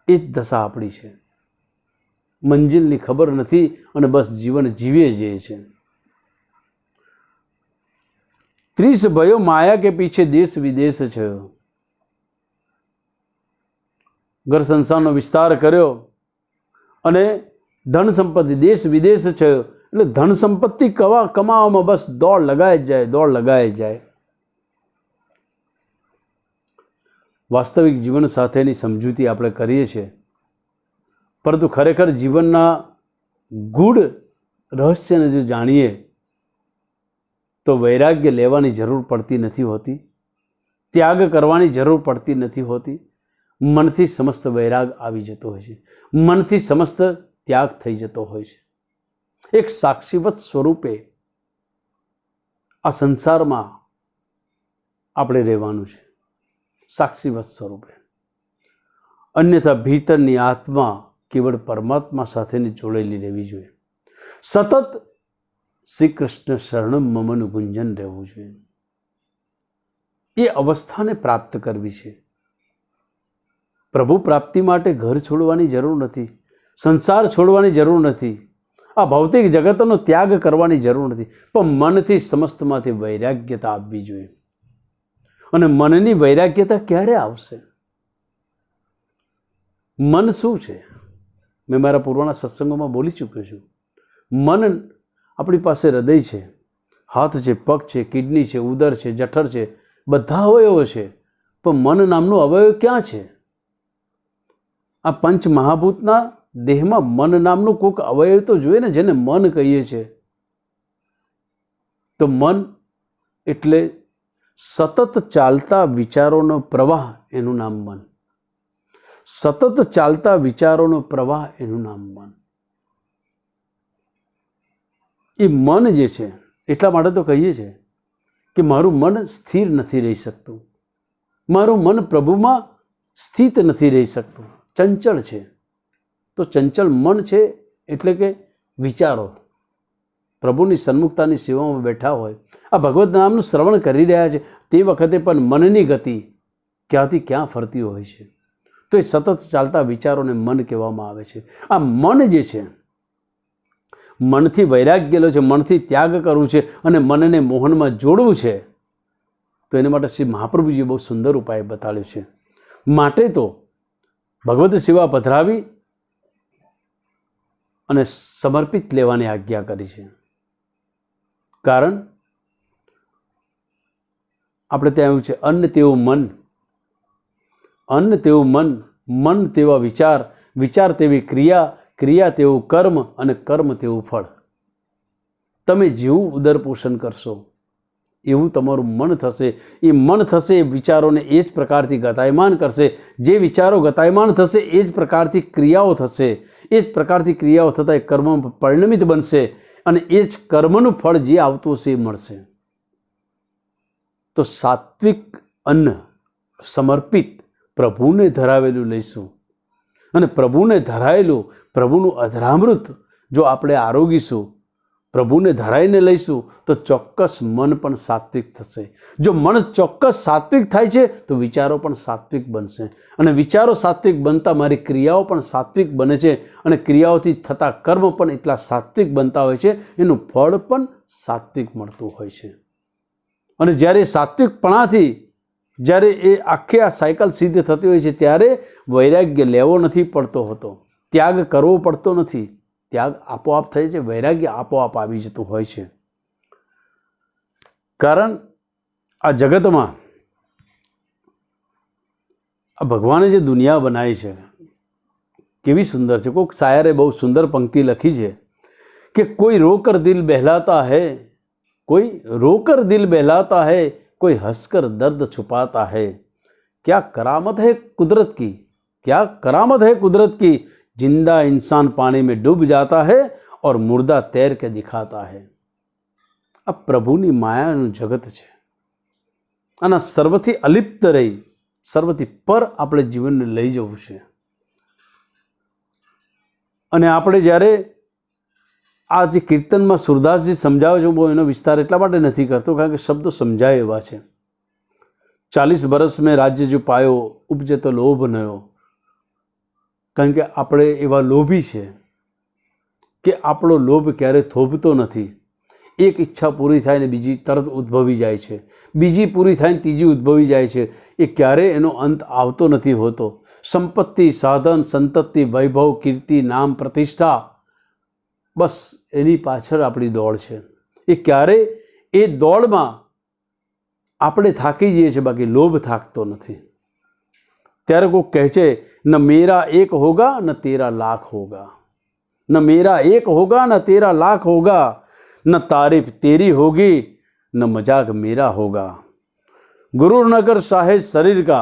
એ જ દશા આપણી છે। મંજિલની ખબર નથી અને બસ જીવન જીવીએ જઈએ છે। 30 भयो માયા કે પીછે દેશ વિદેશ છયો। ઘર સંસારનો વિસ્તાર કર્યો અને ધન સંપત્તિ દેશ વિદેશ છયો, એટલે ધન સંપત્તિ કમાવામાં બસ દોડ લગાય જ જાય। વાસ્તવિક જીવન સાથેની સમજૂતી આપણે કરીએ છીએ, પરંતુ ખરેખર જીવનના ગૂઢ રહસ્યને જો જાણીએ તો વૈરાગ્ય લેવાની જરૂર પડતી નથી હોતી, ત્યાગ કરવાની જરૂર પડતી નથી હોતી। મનથી સમસ્ત વૈરાગ આવી જતો હોય છે, મનથી સમસ્ત ત્યાગ થઈ જતો હોય છે। એક સાક્ષીવત સ્વરૂપે આ સંસારમાં આપણે રહેવાનું છે, સાક્ષીવત સ્વરૂપે। અન્યથા ભીતરની આત્મા કેવળ પરમાત્મા સાથેની જોડેલી રહેવી જોઈએ। સતત શ્રી કૃષ્ણ શરણમ મમનું ગુંજન રહેવું જોઈએ। એ અવસ્થાને પ્રાપ્ત કરવી છે. પ્રભુ પ્રાપ્તિ માટે ઘર છોડવાની જરૂર નથી, સંસાર છોડવાની જરૂર નથી, આ ભૌતિક જગતનો ત્યાગ કરવાની જરૂર નથી, પણ મનથી સમસ્તમાંથી વૈરાગ્યતા આવવી જોઈએ. અને મનની વૈરાગ્યતા ક્યારે આવશે? મન શું છે? મેં મારા પૂર્વના સત્સંગોમાં બોલી ચૂક્યો છું. મન આપણી પાસે હૃદય છે, હાથ છે, પગ છે, કિડની છે, ઉદર છે, જઠર છે, બધા અવયવો છે, પણ મન નામનું અવયવ ક્યાં છે? આ પંચ મહાભૂતના દેહમાં મન નામનું કોઈક અવયવ તો જોઈએ ને, જેને મન કહીએ છીએ. તો મન એટલે સતત ચાલતા વિચારોનો પ્રવાહ, એનું નામ મન. સતત ચાલતા વિચારોનો પ્રવાહ, એનું નામ મન. એ મન જે છે, એટલા માટે તો કહીએ છીએ કે મારું મન સ્થિર નથી રહી શકતું, મારું મન પ્રભુમાં સ્થિત નથી રહી શકતું, ચંચળ છે. તો ચંચળ મન છે એટલે કે વિચારો પ્રભુની સન્મુખતાની સેવામાં બેઠા હોય, આ ભગવદ્ નામનું શ્રવણ કરી રહ્યા છે, તે વખતે પણ મનની ગતિ ક્યાંથી ક્યાં ફરતી હોય છે. તો એ સતત ચાલતા વિચારોને મન કહેવામાં આવે છે. આ મન જે છે, મનથી વૈરાગ્ય લો છે, મનથી ત્યાગ કરવું છે અને મનને મોહનમાં જોડવું છે. તો એના માટે શ્રી મહાપ્રભુજીએ બહુ સુંદર ઉપાય બતાવ્યો છે. માટે તો ભગવદ્ સેવા પધરાવી અને સમર્પિત લેવાની આજ્ઞા કરી છે. કારણ આપણે ત્યાં એવું છે, અન્ન તેવું મન, અન્ન તેવું મન, મન તેવા વિચાર, વિચાર તેવી ક્રિયા, ક્રિયા તેવું કર્મ અને કર્મ તેવું ફળ. તમે જેવું ઉદર પોષણ કરશો એવું તમારું મન થશે. એ મન થશે એ વિચારોને એ જ પ્રકારથી ગતાયમાન કરશે. જે વિચારો ગતાયમાન થશે એ જ પ્રકારથી ક્રિયાઓ થશે. એ જ પ્રકારથી ક્રિયાઓ થતાં એ કર્મ પરિણમિત બનશે અને એ જ કર્મનું ફળ જે આવતું હશે એ મળશે. તો સાત્વિક અન્ન સમર્પિત પ્રભુને ધરાવેલું લઈશું અને પ્રભુને ધરાયેલું, પ્રભુનું અધરામૃત જો આપણે આરોગીશું, પ્રભુને ધરાઈને લઈશું, તો ચોક્કસ મન પણ સાત્વિક થશે. જો મન ચોક્કસ સાત્વિક થાય છે તો વિચારો પણ સાત્વિક બનશે અને વિચારો સાત્વિક બનતા મારી ક્રિયાઓ પણ સાત્વિક બને છે અને ક્રિયાઓથી થતા કર્મ પણ એટલા સાત્વિક બનતા હોય છે, એનું ફળ પણ સાત્વિક મળતું હોય છે. અને જ્યારે સાત્વિકપણાથી જ્યારે એ આખી આ સાયકલ સિદ્ધ થતી હોય છે, ત્યારે વૈરાગ્ય લેવો નથી પડતો હોતો, ત્યાગ કરવો પડતો નથી. ત્યાગ આપોઆપ થાય છે, વૈરાગ્ય આપોઆપ આવી જતું હોય છે. કારણ આ જગતમાં આ ભગવાને જે દુનિયા બનાવી છે કેવી સુંદર છે. કોઈક શાયરે બહુ સુંદર પંક્તિ લખી છે કે કોઈ રોકર દિલ બહેલાતા હૈ, कोई रोकर दिल बहलाता है, कोई हंसकर दर्द छुपाता है. क्या करामत है कुदरत की, क्या करामत है कुदरत की. जिंदा इंसान पानी में डूब जाता है और मुर्दा तैर के दिखाता है. આ પ્રભુની માયાનું જગત છે. આના સર્વથી અલિપ્ત રહી સર્વથી પર આપણે જીવનને લઈ જવું છે. અને આપણે જ્યારે આ જે કીર્તનમાં સુરદાસજી સમજાવે છે, હું એનો વિસ્તાર એટલા માટે નથી કરતો કારણ કે શબ્દો સમજાય એવા છે. 40 બરસ મેં રાજ્ય જો પાયો, ઉપજે તો લોભ નયો. કારણ કે આપણે એવા લોભી છે કે આપણો લોભ ક્યારે થોભતો નથી. એક ઈચ્છા પૂરી થાય ને બીજી તરત ઉદ્ભવી જાય છે, બીજી પૂરી થાય ને ત્રીજી ઉદ્ભવી જાય છે. એ ક્યારે એનો અંત આવતો નથી હોતો. સંપત્તિ, સાધન, સંતતિ, વૈભવ, કીર્તિ, નામ, પ્રતિષ્ઠા, બસ એની પાછળ આપણી દોડ છે. એ ક્યારે એ દોડમાં આપણે થાકી જઈએ છીએ, બાકી લોભ થાકતો નથી. ત્યારે કોઈ કહે છે ન મેરા એક હોગા ન તેરા લાખ હોગા, ન મેરા એક હોગા ન તેરા લાખ હોગા, न तारीफ तेरी होगी न मजाक मेरा होगा. गुरु न कर साहे शरीर का,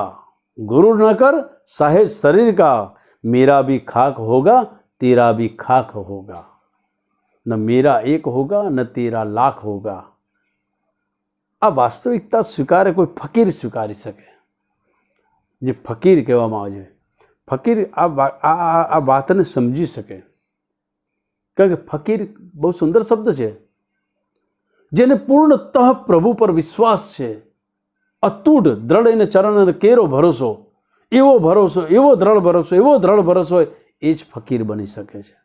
गुरु न कर साहे शरीर का, मेरा भी खाक होगा तेरा भी खाक होगा. न मेरा एक होगा न तेरा लाख होगा. આ વાસ્તવિકતા સ્વીકારે કોઈ ફકીર સ્વીકારી શકે, જે ફકીર કહેવામાં આવે છે. ફકીર આ વાતને સમજી શકે. કારણ કે ફકીર બહુ સુંદર શબ્દ છે. જેને પૂર્ણતઃ પ્રભુ પર વિશ્વાસ છે, અતૂટ દ્રઢ એને ચરણ અને કેરો ભરોસો, એવો ભરોસો, એવો દ્રઢ ભરોસો, એવો દ્રઢ ભરોસો હોય એ જ ફકીર બની શકે છે.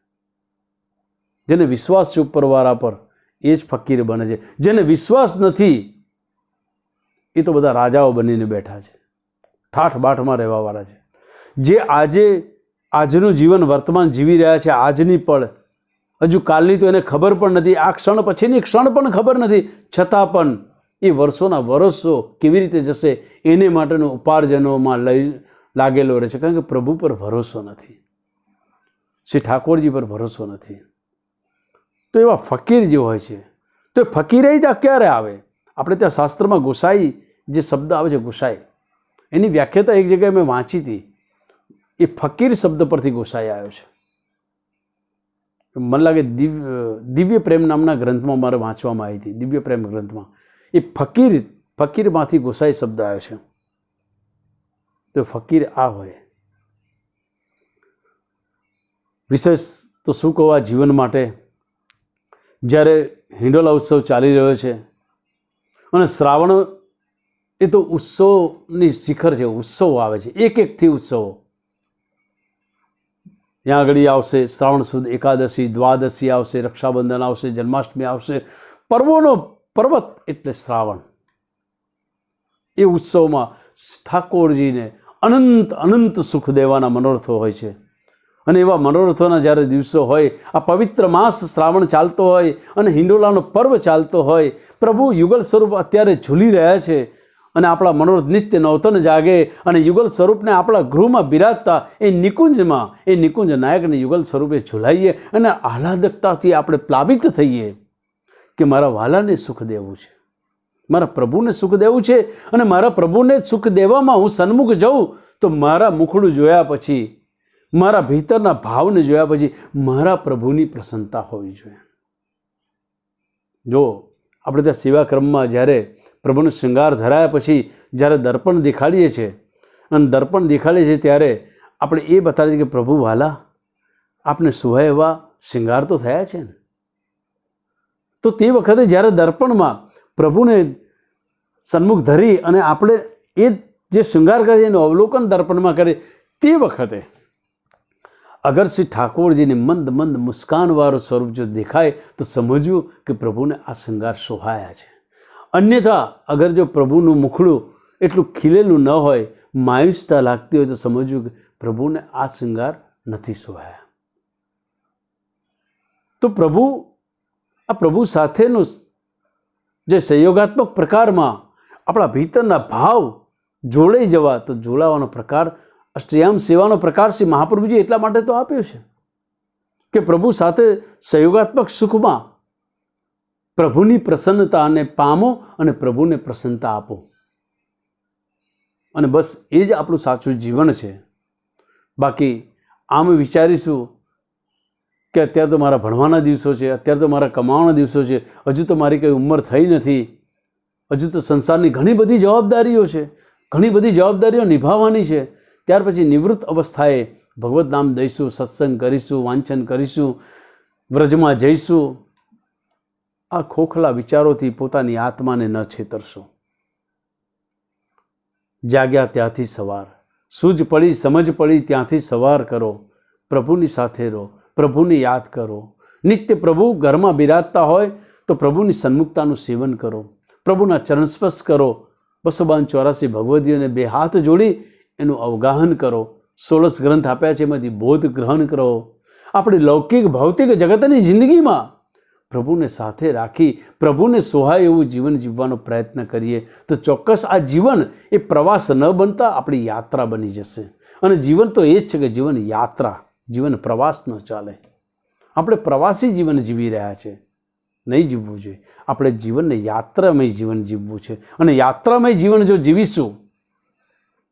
જેને વિશ્વાસ છે ઉપરવાળા પર એ જ ફકીર બને છે. જેને વિશ્વાસ નથી એ તો બધા રાજાઓ બનીને બેઠા છે, ઠાઠ બાઠમાં રહેવાવાળા છે. જે આજનું જીવન વર્તમાન જીવી રહ્યા છે, આજની પળ, હજુ કાલની તો એને ખબર પણ નથી, આ ક્ષણ પછીની ક્ષણ પણ ખબર નથી, છતાં પણ એ વર્ષોના વર્ષો કેવી રીતે જશે એને માટેનો ઉપાર્જનોમાં લાગેલો રહે છે. કારણ કે પ્રભુ પર ભરોસો નથી, શ્રી ઠાકોરજી પર ભરોસો નથી. તો એવા ફકીર જે હોય છે, તો એ ફકીરાઈ ત્યાં ક્યારે આવે? આપણે ત્યાં શાસ્ત્રમાં ગુસાઈ જે શબ્દ આવે છે, ગુસાઈ, એની વ્યાખ્યાતા એક જગ્યાએ મેં વાંચી હતી. એ ફકીર શબ્દ પરથી ગુસાઈ આવ્યો છે. મને લાગે દિવ્ય પ્રેમ નામના ગ્રંથમાં મારે વાંચવામાં આવી હતી, દિવ્ય પ્રેમ ગ્રંથમાં એ ફકીરમાંથી ગુસાઈ શબ્દ આવ્યો છે. તો ફકીર આ હોય. વિશેષ તો શું કહું, આ જીવન માટે જ્યારે હિંડોળા ઉત્સવ ચાલી રહ્યો છે અને શ્રાવણ એ તો ઉત્સવની શિખર છે, ઉત્સવો આવે છે, એક એકથી ઉત્સવો. ત્યાં આગળ આવશે શ્રાવણ સુદ એકાદશી, દ્વાદશી આવશે, રક્ષાબંધન આવશે, જન્માષ્ટમી આવશે. પર્વોનો પર્વત એટલે શ્રાવણ. એ ઉત્સવમાં ઠાકોરજીને અનંત અનંત સુખ દેવાના મનોરથો હોય છે. અને એવા મનોરથોના જ્યારે દિવસો હોય, આ પવિત્ર માસ શ્રાવણ ચાલતો હોય અને હિંડોળાનો પર્વ ચાલતો હોય, પ્રભુ યુગલ સ્વરૂપ અત્યારે ઝૂલી રહ્યા છે અને આપણા મનોરથ નિત્ય નવતન જાગે અને યુગલ સ્વરૂપને આપણા ગૃહમાં બિરાજતા એ નિકુંજમાં, એ નિકુંજ નાયકને યુગલ સ્વરૂપે ઝૂલાઈએ અને આહલાદકતાથી આપણે પ્લાવિત થઈએ કે મારા વાલાને સુખ દેવું છે, મારા પ્રભુને સુખ દેવું છે. અને મારા પ્રભુને સુખ દેવામાં હું સન્મુખ જાઉં તો મારા મુખડું જોયા પછી, મારા ભીતરના ભાવને જોયા પછી મારા પ્રભુની પ્રસન્નતા હોવી જોઈએ. જો આપણે ત્યાં સેવાક્રમમાં જ્યારે પ્રભુનો શૃંગાર ધરાયા પછી જ્યારે દર્પણ દેખાડીએ છીએ અને દર્પણ દેખાડીએ છીએ ત્યારે આપણે એ બતાવીએ કે પ્રભુ વાલા આપને સુહાય એવા શૃંગાર તો થયા છે ને. તો તે વખતે જ્યારે દર્પણમાં પ્રભુને સન્મુખ ધરી અને આપણે એ જે શૃંગાર કરીએ એનું અવલોકન દર્પણમાં કરીએ, તે વખતે અગર શ્રી ઠાકોરજીને મંદ મંદ મુસ્કાનવાળું સ્વરૂપ જો દેખાય તો સમજવું કે પ્રભુને આ શૃંગાર શોભાયા છે. અન્યથા અગર જો પ્રભુનું મુખડું એટલું ખીલેલું ન હોય, માયુસતા લાગતી હોય તો સમજવું કે પ્રભુને આ શૃંગાર નથી શોભાયા. તો આ પ્રભુ સાથેનું જે સંયોગાત્મક પ્રકારમાં આપણા ભીતરના ભાવ જોડાઈ જવા, તો જોડાવાનો પ્રકાર અષ્ટયામ સેવાનો પ્રકાર શ્રી મહાપ્રભુજી એટલા માટે તો આપ્યો છે કે પ્રભુ સાથે સંયોગાત્મક સુખમાં પ્રભુની પ્રસન્નતાને પામો અને પ્રભુને પ્રસન્નતા આપો. અને બસ એ જ આપણું સાચું જીવન છે. બાકી આમ વિચારીશું કે અત્યારે તો મારા ભણવાના દિવસો છે, અત્યારે તો મારા કમાવાના દિવસો છે, હજુ તો મારી કંઈ ઉંમર થઈ નથી, હજુ તો સંસારની ઘણી બધી જવાબદારીઓ છે, ઘણી બધી જવાબદારીઓ નિભાવવાની છે. ત્યાર પછી નિવૃત્ત અવસ્થાએ ભગવત નામ દઈશું, સત્સંગ કરીશું, વાંચન કરીશું, વ્રજમાં જઈશું. આ ખોખલા વિચારોથી પોતાની આત્માને ન છેતરશો. જાગ્યા ત્યાંથી સવાર, સૂઝ પડી સમજ પડી ત્યાંથી સવાર કરો. પ્રભુની સાથે રહો, પ્રભુને યાદ કરો. નિત્ય પ્રભુ ઘરમાં બિરાજતા હોય તો પ્રભુની સન્મુખતાનું સેવન કરો, પ્રભુના ચરણસ્પર્શ કરો. 284 ભગવદીઓને બે હાથ જોડી એનું અવગાહન કરો. 16 ગ્રંથ આપ્યા છે, એમાંથી બોધ ગ્રહણ કરો. આપણી લૌકિક ભૌતિક જગતની જિંદગીમાં પ્રભુને સાથે રાખી પ્રભુને સોહાય એવું જીવન જીવવાનો પ્રયત્ન કરીએ તો ચોક્કસ આ જીવન એ પ્રવાસ ન બનતા આપણી યાત્રા બની જશે. અને જીવન તો એ જ છે કે જીવન યાત્રા, જીવન પ્રવાસ ન ચાલે. આપણે પ્રવાસી જીવન જીવી રહ્યા છે, નહીં જીવવું જોઈએ. આપણે જીવનને યાત્રામય જીવન જીવવું છે. અને યાત્રામય જીવન જો જીવીશું,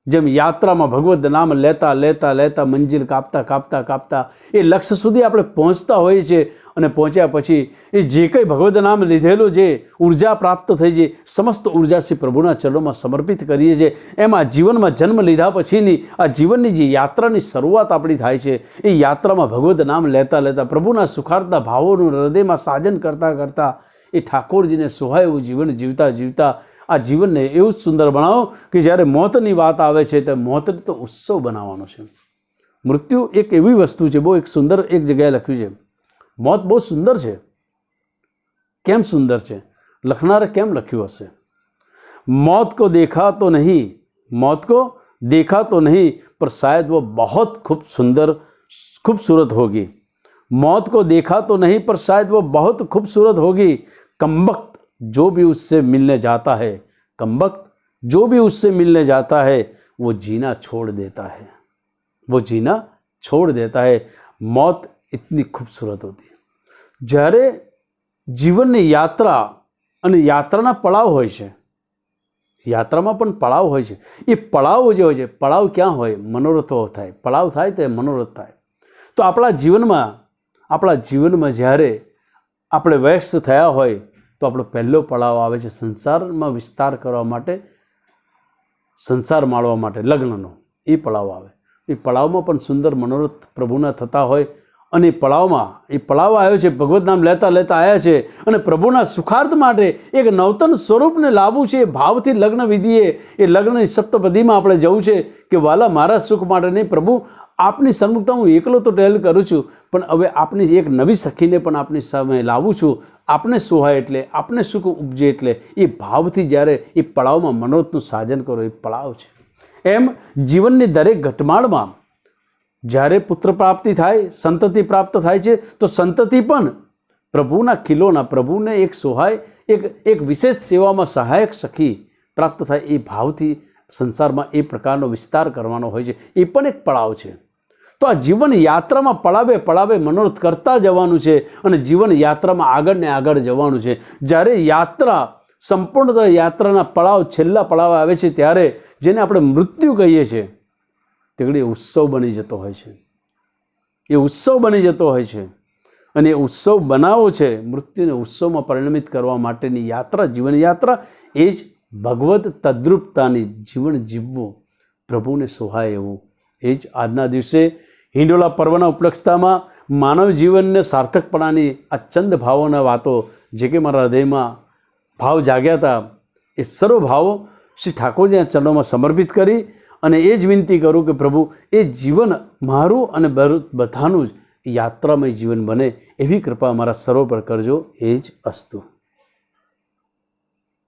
જેમ યાત્રામાં ભગવદ નામ લેતા લેતા લેતા મંજિલ કાપતા કાપતા કાપતા એ લક્ષ્ય સુધી આપણે પહોંચતા હોઈએ છીએ. અને પહોંચ્યા પછી એ જે કંઈ ભગવદ નામ લીધેલું જે ઉર્જા પ્રાપ્ત થઈ છે, સમસ્ત ઉર્જા શ્રી પ્રભુના ચરણોમાં સમર્પિત કરીએ છીએ. એમાં જીવનમાં જન્મ લીધા પછીની આ જીવનની જે યાત્રાની શરૂઆત આપણી થાય છે, એ યાત્રામાં ભગવદ નામ લેતા લેતા પ્રભુના સુખાર્થના ભાવોનું હૃદયમાં સાજન કરતાં કરતાં એ ઠાકોરજીને સોહાય એવું જીવન જીવતા જીવતા આ જીવનને એવું સુંદર બનાવો કે જ્યારે મોતની વાત આવે છે તો મોતને તો ઉત્સવ બનાવવાનો છે. મૃત્યુ એક એવી વસ્તુ છે, બહુ એક સુંદર એક જગ્યાએ લખ્યું છે, મોત બહુ સુંદર છે. કેમ સુંદર છે? લખનારે કેમ લખ્યું હશે? मौत को देखा तो नहीं, मौत को देखा तो नहीं, पर शायद वो बहुत खूबसूरत होगी. मौत को देखा तो नहीं, पर शायद वो बहुत खूबसूरत होगी. कमबख्त जो भी उससे मिलने जाता है, कमबख्त जो भी उससे मिलने जाता है, वो जीना छोड़ देता है, वो जीना छोड़ देता है. मौत इतनी खूबसूरत होती है. જ્યારે જીવનની યાત્રા અને યાત્રાના પડાવ હોય છે, યાત્રામાં પણ પડાવ હોય છે. એ પડાવ જે હોય છે, પડાવ ક્યાં હોય? મનોરથો થાય. પડાવ થાય તો મનોરથ થાય. તો આપણા જીવનમાં જ્યારે આપણે વ્યસ્ત થયા હોય તો આપણો પહેલો પડાવ આવે છે સંસારમાં વિસ્તાર કરવા માટે, સંસાર માણવા માટે, લગ્નનો. એ પડાવ આવે. એ પડાવમાં પણ સુંદર મનોરથ પ્રભુના થતા હોય. અને એ પડાવ આવ્યો છે, ભગવત નામ લેતા લેતા આવ્યા છે અને પ્રભુના સુખાર્થ માટે એક નવતન સ્વરૂપને લાવવું છે. એ ભાવથી લગ્ન વિધિએ, એ લગ્નની સપ્તપદીમાં આપણે જવું છે કે વાલા મારા સુખ માટે નહીં પ્રભુ, આપની સન્મુખતા હું એકલો તો ટહેલ કરું છું, પણ હવે આપની એક નવી સખીને પણ આપની સામે લાવું છું. આપને સોહાય એટલે, આપને સુખ ઉપજે એટલે એ ભાવથી જ્યારે એ પડાવમાં મનોરથનું સાજન કરો, એ પડાવ છે. એમ જીવનની દરેક ઘટમાળમાં જ્યારે પુત્ર પ્રાપ્તિ થાય, સંતતિ પ્રાપ્ત થાય છે, તો સંતતિ પણ પ્રભુના ખીલોના, પ્રભુને એક સોહાય, એક વિશેષ સેવામાં સહાયક સખી પ્રાપ્ત થાય. એ ભાવથી સંસારમાં એ પ્રકારનો વિસ્તાર કરવાનો હોય છે. એ પણ એક પડાવ છે. તો આ જીવન યાત્રામાં પડાવે મનોરથ કરતા જવાનું છે અને જીવન યાત્રામાં આગળ ને આગળ જવાનું છે. જ્યારે યાત્રા સંપૂર્ણ યાત્રાના પડાવ, છેલ્લા પડાવ આવે છે, ત્યારે જેને આપણે મૃત્યુ કહીએ છીએ, તે ઘડી ઉત્સવ બની જતો હોય છે. એ ઉત્સવ બની જતો હોય છે અને એ ઉત્સવ બનાવો છે, મૃત્યુને ઉત્સવમાં પરિણમિત કરવા માટેની યાત્રા, જીવન યાત્રા. એ જ ભગવત તદ્રુપતાની જીવન જીવવું, પ્રભુને સોહાય એવું. એ જ આજના દિવસે હિંડોળા પર્વના ઉપલક્ષતામાં માનવ જીવનને સાર્થકપણાની આ ચંદ ભાવોના વાતો જે કે મારા હૃદયમાં ભાવ જાગ્યા હતા, એ સર્વ ભાવો શ્રી ઠાકોરજીના ચરણોમાં સમર્પિત કરી અને એ જ વિનંતી કરું કે પ્રભુ એ જીવન મારું અને બધાનું જ યાત્રામય જીવન બને એવી કૃપા અમારા સર્વ પર કરજો. એ જ અસ્તુ.